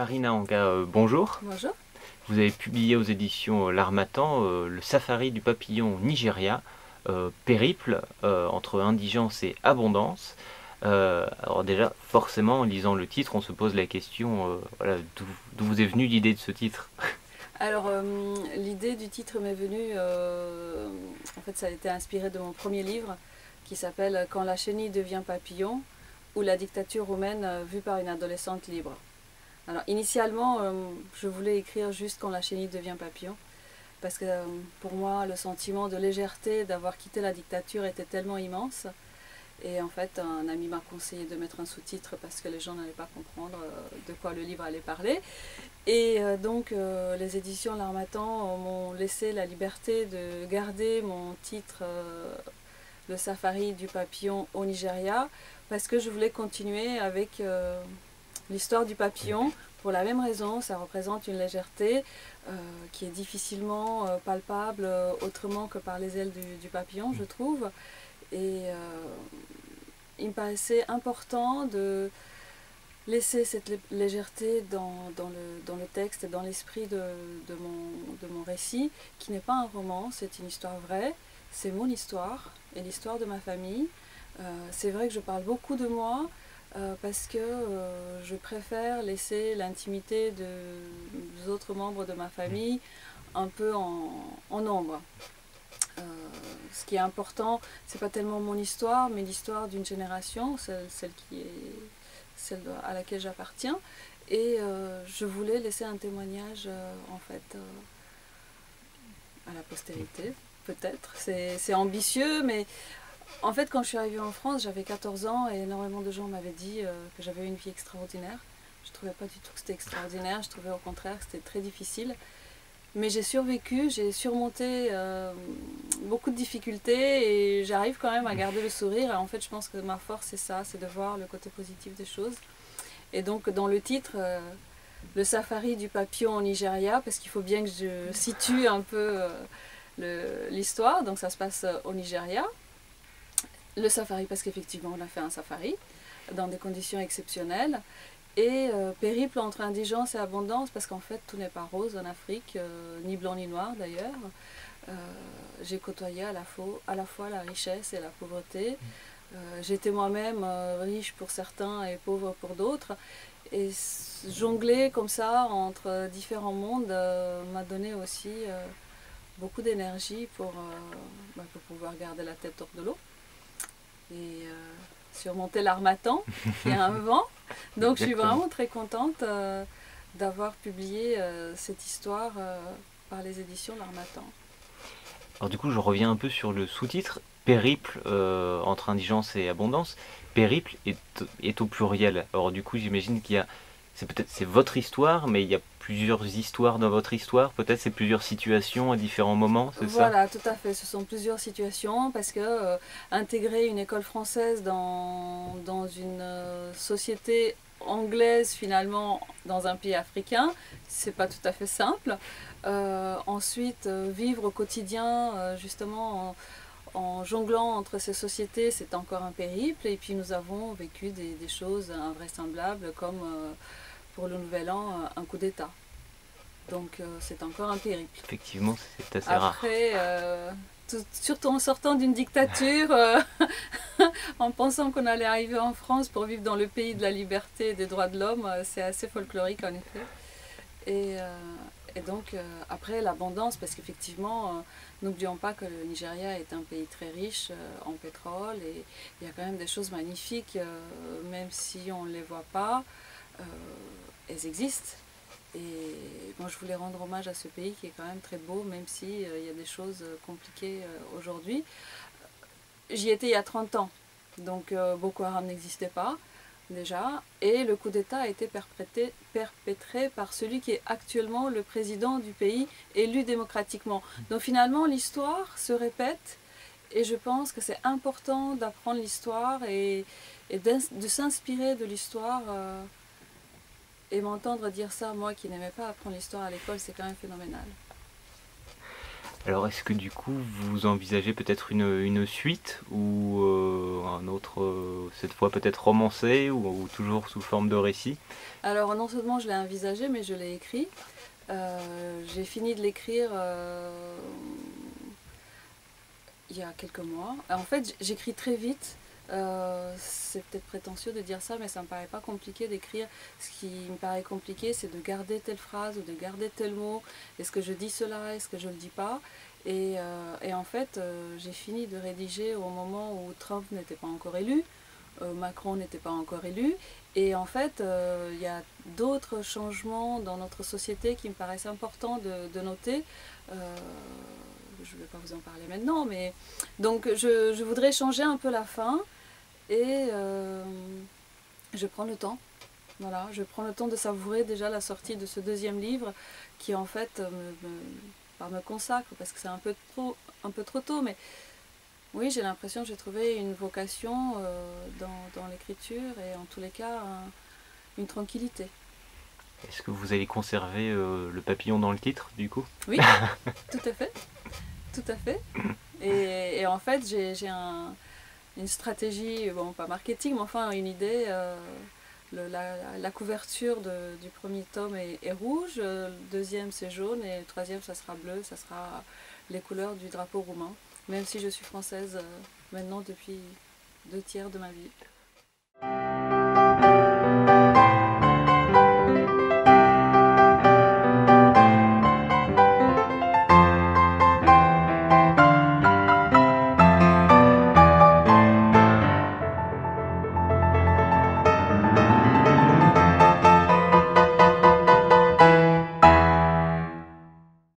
Marina Anga, bonjour. Bonjour. Vous avez publié aux éditions L'Harmattan le safari du papillon au Nigeria, périple entre indigence et abondance. Alors déjà, forcément, en lisant le titre, on se pose la question, voilà, d'où vous est venue l'idée de ce titre? Alors, l'idée du titre m'est venue, en fait, ça a été inspiré de mon premier livre qui s'appelle Quand la chenille devient papillon ou la dictature roumaine vue par une adolescente libre. Alors, initialement, je voulais écrire juste Quand la chenille devient papillon parce que pour moi, le sentiment de légèreté d'avoir quitté la dictature était tellement immense. Et en fait, un ami m'a conseillé de mettre un sous-titre parce que les gens n'allaient pas comprendre de quoi le livre allait parler. Et donc, les éditions L'Harmattan m'ont laissé la liberté de garder mon titre Le safari du papillon au Nigeria parce que je voulais continuer avec l'histoire du papillon. Pour la même raison, ça représente une légèreté qui est difficilement palpable autrement que par les ailes du papillon, je trouve. Et il me paraissait important de laisser cette légèreté dans le texte et dans l'esprit de mon récit, qui n'est pas un roman, c'est une histoire vraie, c'est mon histoire et l'histoire de ma famille. C'est vrai que je parle beaucoup de moi parce que je préfère laisser l'intimité des autres membres de ma famille un peu en ombre. Ce qui est important, c'est pas tellement mon histoire, mais l'histoire d'une génération, celle à laquelle j'appartiens. Et je voulais laisser un témoignage, en fait, à la postérité, peut-être. C'est ambitieux, mais en fait, quand je suis arrivée en France, j'avais 14 ans et énormément de gens m'avaient dit que j'avais eu une vie extraordinaire. Je ne trouvais pas du tout que c'était extraordinaire, je trouvais au contraire que c'était très difficile. Mais j'ai survécu, j'ai surmonté beaucoup de difficultés et j'arrive quand même à garder le sourire. Et en fait, je pense que ma force, c'est ça, c'est de voir le côté positif des choses. Et donc, dans le titre, le safari du papillon au Nigeria, parce qu'il faut bien que je situe un peu l'histoire. Donc, ça se passe au Nigeria. Le safari, parce qu'effectivement, on a fait un safari dans des conditions exceptionnelles. Et périple entre indigence et abondance, parce qu'en fait tout n'est pas rose en Afrique, ni blanc ni noir d'ailleurs. J'ai côtoyé à la fois la richesse et la pauvreté. J'étais moi-même riche pour certains et pauvre pour d'autres. Et jongler comme ça entre différents mondes m'a donné aussi beaucoup d'énergie pour pouvoir garder la tête hors de l'eau. Et surmonter l'harmattan, qui est un vent. Donc je suis vraiment très contente d'avoir publié cette histoire par les éditions L'Harmattan. Alors du coup, je reviens un peu sur le sous-titre. Périple entre indigence et abondance. Périple est au pluriel. Alors du coup, j'imagine qu'il y a, c'est votre histoire, mais il y a plusieurs histoires dans votre histoire. Peut-être c'est plusieurs situations à différents moments, c'est ça? Voilà, tout à fait. Ce sont plusieurs situations parce que intégrer une école française dans une société anglaise finalement dans un pays africain, c'est pas tout à fait simple. Ensuite, vivre au quotidien justement en jonglant entre ces sociétés, c'est encore un périple. Et puis nous avons vécu des choses invraisemblables comme pour le Nouvel An, un coup d'État. Donc c'est encore un périple. Effectivement, c'est assez rare. Après, surtout en sortant d'une dictature, en pensant qu'on allait arriver en France pour vivre dans le pays de la liberté et des droits de l'homme, c'est assez folklorique en effet. Et, euh, et donc après l'abondance, parce qu'effectivement, n'oublions pas que le Nigeria est un pays très riche en pétrole et il y a quand même des choses magnifiques, même si on ne les voit pas, euh, elles existent. Et moi, je voulais rendre hommage à ce pays qui est quand même très beau, même s'il y a des choses compliquées aujourd'hui. J'y étais il y a 30 ans, donc Boko Haram n'existait pas déjà, et le coup d'État a été perpétré par celui qui est actuellement le président du pays, élu démocratiquement. Donc finalement, l'histoire se répète, et je pense que c'est important d'apprendre l'histoire et de s'inspirer de l'histoire. Et m'entendre dire ça, moi qui n'aimais pas apprendre l'histoire à l'école, c'est quand même phénoménal. Alors est-ce que du coup vous envisagez peut-être une suite ou un autre, cette fois peut-être romancé ou toujours sous forme de récit? Alors non seulement je l'ai envisagé, mais je l'ai écrit. J'ai fini de l'écrire il y a quelques mois. En fait, j'écris très vite. C'est peut-être prétentieux de dire ça, mais ça me paraît pas compliqué d'écrire. Ce qui me paraît compliqué, c'est de garder telle phrase ou de garder tel mot. Est-ce que je dis cela? Est-ce que je le dis pas? Et en fait, j'ai fini de rédiger au moment où Trump n'était pas encore élu, Macron n'était pas encore élu. Et en fait, il y a d'autres changements dans notre société qui me paraissent importants de noter. Je ne vais pas vous en parler maintenant, mais donc je voudrais changer un peu la fin et je prends le temps. Voilà, je prends le temps de savourer déjà la sortie de ce deuxième livre qui en fait pas me consacre parce que c'est un peu trop tôt, mais oui, j'ai l'impression que j'ai trouvé une vocation dans l'écriture et en tous les cas une tranquillité. Est-ce que vous allez conserver le papillon dans le titre du coup? Oui, tout à fait, tout à fait. Et en fait, j'ai une stratégie, bon, pas marketing, mais enfin une idée. La couverture du premier tome est rouge, le deuxième c'est jaune et le troisième ça sera bleu, ça sera les couleurs du drapeau roumain, même si je suis française maintenant depuis 2 tiers de ma vie.